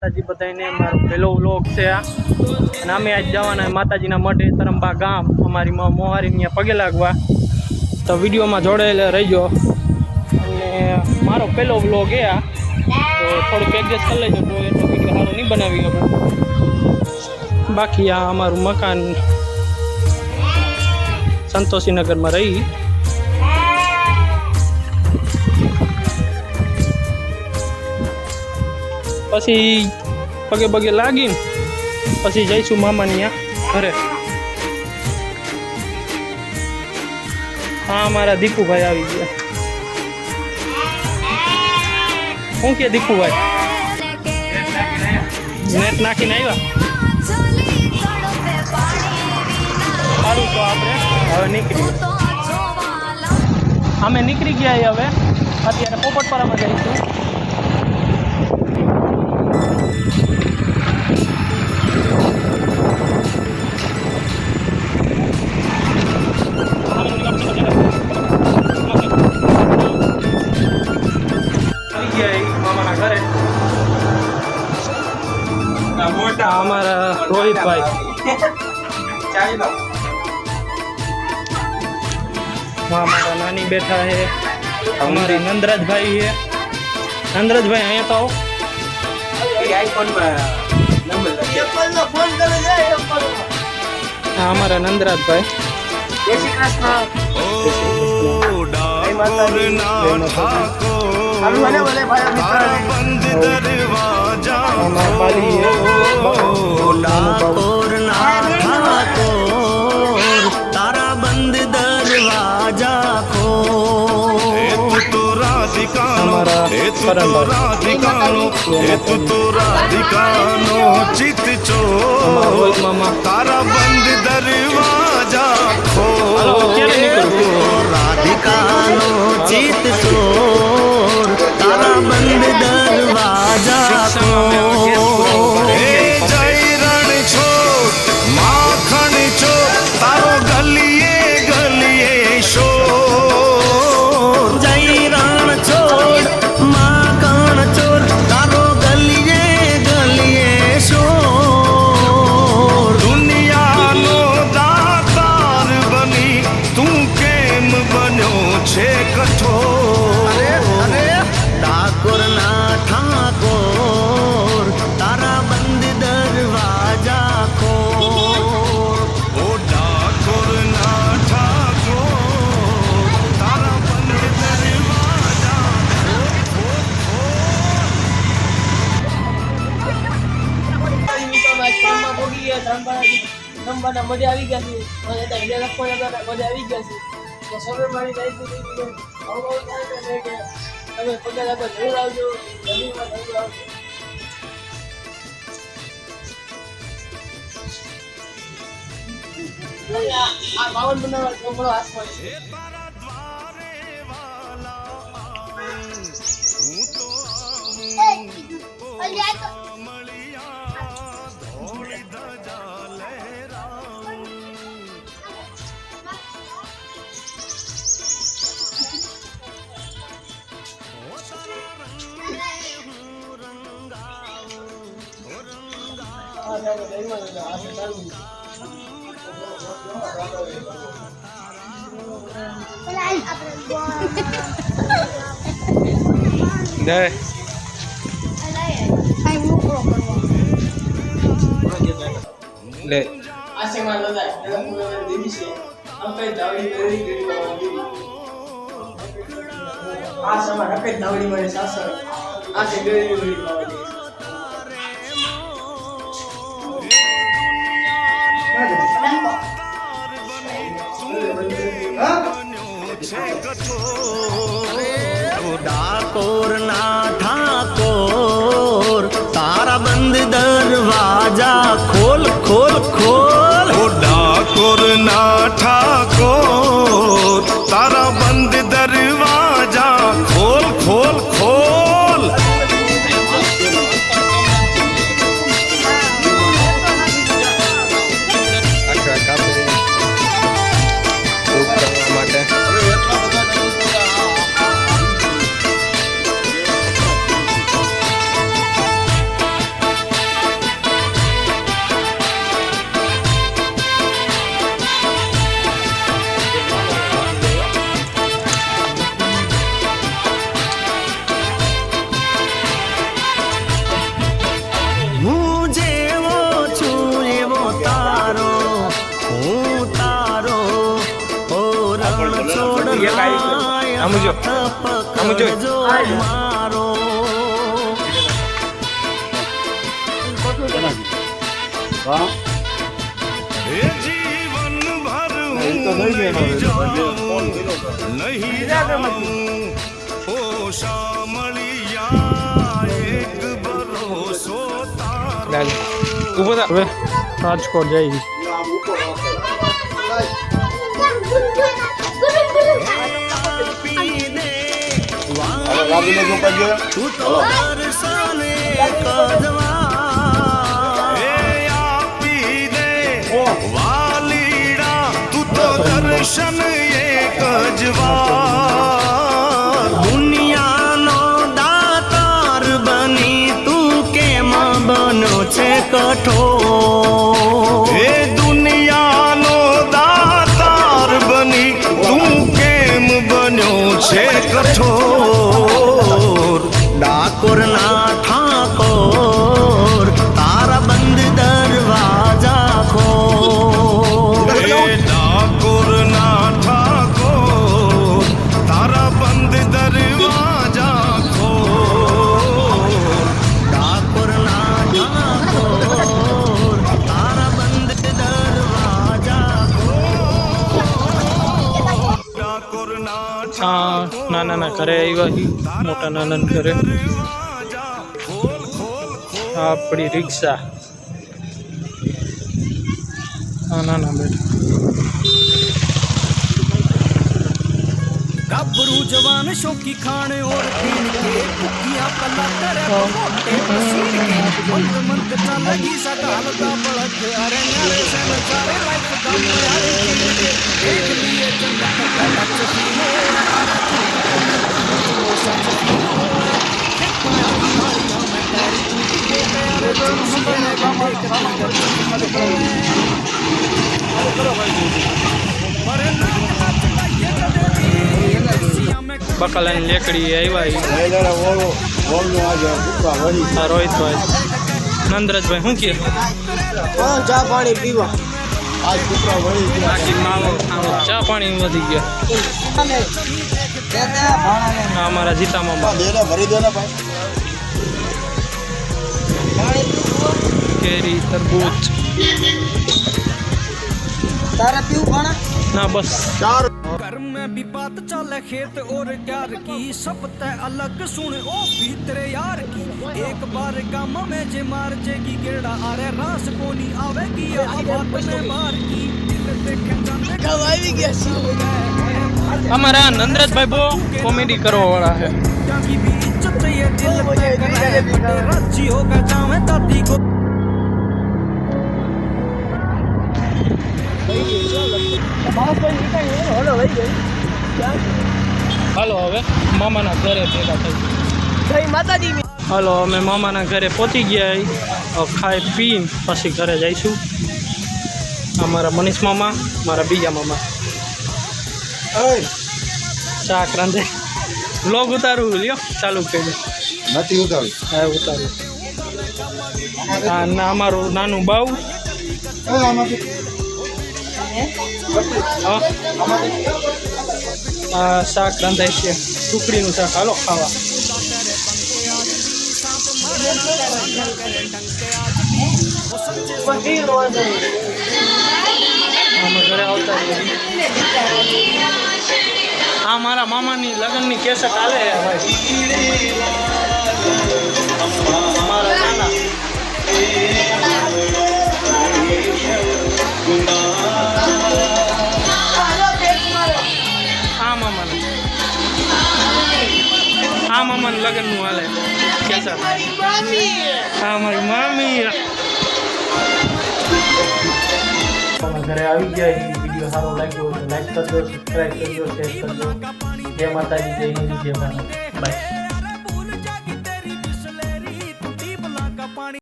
માતાજી બધાને મારો પહેલો વ્લોગ છે આ અને અમે આજ જવાના માતાજીના મઢે તરંબા ગામ અમારી મોહારી ત્યાં પગે લાગવા તો વિડીયોમાં જોડાયેલા રહીજો અને મારો પહેલો વ્લોગ એ આ તો થોડુંક એડજસ્ટ કરી લેજો તો એટલો વિડીયો સારો નહીં બનાવી શકું બાકી આ અમારું મકાન સંતોષીનગરમાં રહી પછી પગે પગે લાગીને પછી જઈશું મામાની ત્યાં ઘરે હા મારા દીપુભાઈ આવી ગયા શું કે દીપુભાઈ નેટ નાખીને આવ્યા સારું તો આપણે હવે નીકળીએ અમે નીકળી ગયા હવે અત્યારે પોપટપરામાં જઈશું મામાના ઘરે મોટા અમારા રોહિતભાઈ हमारा नानी बैठा है हमारे नंदराज भाई है नंदराज भाई आया तो आईफोन हमारा नंदराज भाई जय श्री कृष्ण तारा बंद दरवाजा को तो राधिकानो चित चो तारा बंद दरवाजा खो राधिकानो चित चोर तारा बंद दरवाजा खो जय रण छो माखन छो तारो गलिए गलिए शोर जय रण छोड़ माखन चोर तारो गलिए गलिए शोर दुनिया नो दातार बनी तू केम बन्यो छे कठोर ठाकुर ना ठाकुर तारा बंद दरवाजा को ओ ठाकुर ना ठाकुर तारा बंद दरवाजा મજા આવી ગયા છે મજા આવી ગયા છે તો સર્વે મારી તમે પગે લાગવા જરૂર આવજો જમીનમાં જરૂર આવજો આ બાવન બનાવવા ચોપડો હાથમાં છે ले आसे मान लो दादा पूरा देवी से हम कहीं दावड़ी मेरी गड़ी बाबा आ समय रखे दावड़ी मेरे सासर आसे गड़ी गड़ी बाबा ठाकुर ना ठाकुर तारा बंद दरवाजा खोल खोल खोल ठाकुर ना ठाकुर तारा बंद दरवाजा खोल खोल खोल એક આવી ગયો આમ જો મારો हे जीवन भर नहीं जाऊं ओ शामळिया एक भरोસો तारा ઉભો થા હવે રાજકોટ જઈ તું તો વરસાને કદવા हे आपी दे वालीड़ा तू तो दर्शन एक जवार દુનિયાનો દાતાર બની તું કેમ બનો છે કઠોર हे दुनियानो दातार बनी तू केम बन्यो छे कठोर ડાકોરના ઠાકોર તારા બંધ દરવાજા ખોલ हे डाकोर ना ठाकोर तारा बंद दरवाजा खोल ડાકોરના ઠાકોર તારા બંધ દરવાજા डाकोर ना હા નાના ઘરે આવ્યા છીએ મોટા નાના ઘરે दरवाजा खोल खोल खोल આ આપણી રિક્ષા હા નાના બેટા गबरू जवान शौकी खाने और पीन के कुकिया पला करे मोटे मशीन के मंद मंद चलगी सकाल दा बड़क अरे नारे सन सारे लाइफ दा यारे के देख लिए चंदा का चसीने બકાલાની લેકડી આવ્યા રોહિતભાઈ નંદરાજભાઈ શું કહે ચા પાણી પીવા બાકી માવો ચા પાણી વધી ગયા હા અમારા જીતા મામા કેરી તરબૂચ તારા પીવું પાણા ના બસ घर में भी बात चले खेत और प्यार की सब तय अलग सुन ओ भी तेरे यार की एक बार गाम में जे मार जेगी गेड़ा अरे रास कोनी आवेगी बात में मार की दिल देखे जाने આવી ગયા છે અમારા નંદરાજભાઈ બહુ કોમેડી કરવા વાળા છે की भी इज्जत ये दिल पे करे बड़े राजी होगा जावे दादी को હાલો હવે મામાના ઘરે ભેગા થઈ જય માતાજી હાલો અમે મામાના ઘરે પહોંચી ગયા હવે ખાઈ પી પછી ઘરે જઈશું અમારા મનીષ મામા મારા બીજા મામા શાક રાંધે વ્લોગ ઉતારું લ્યો ચાલુ કરી દે નથી ઉતારું હા ઉતારું હા ના અમારું નાનું બાવ હા શાક રાંધાય છે ટુકડીનું શાક હાલો ખાવા અમે ઘરે આવતા હા મારા મામાની લગ્નની કેસેટ હાલે છે ભાઈ અમારા નાના આ મામાનું લગ્નનું હાલે કેસેટ હા મારી મામી ઘરે આવી ગયા વિડીયો સારો લાગ્યો લાઈક કરજો સબસ્ક્રાઈબ કરજો શેર કરજો જય માતાજી જય હિન્દ જય ભારત બાય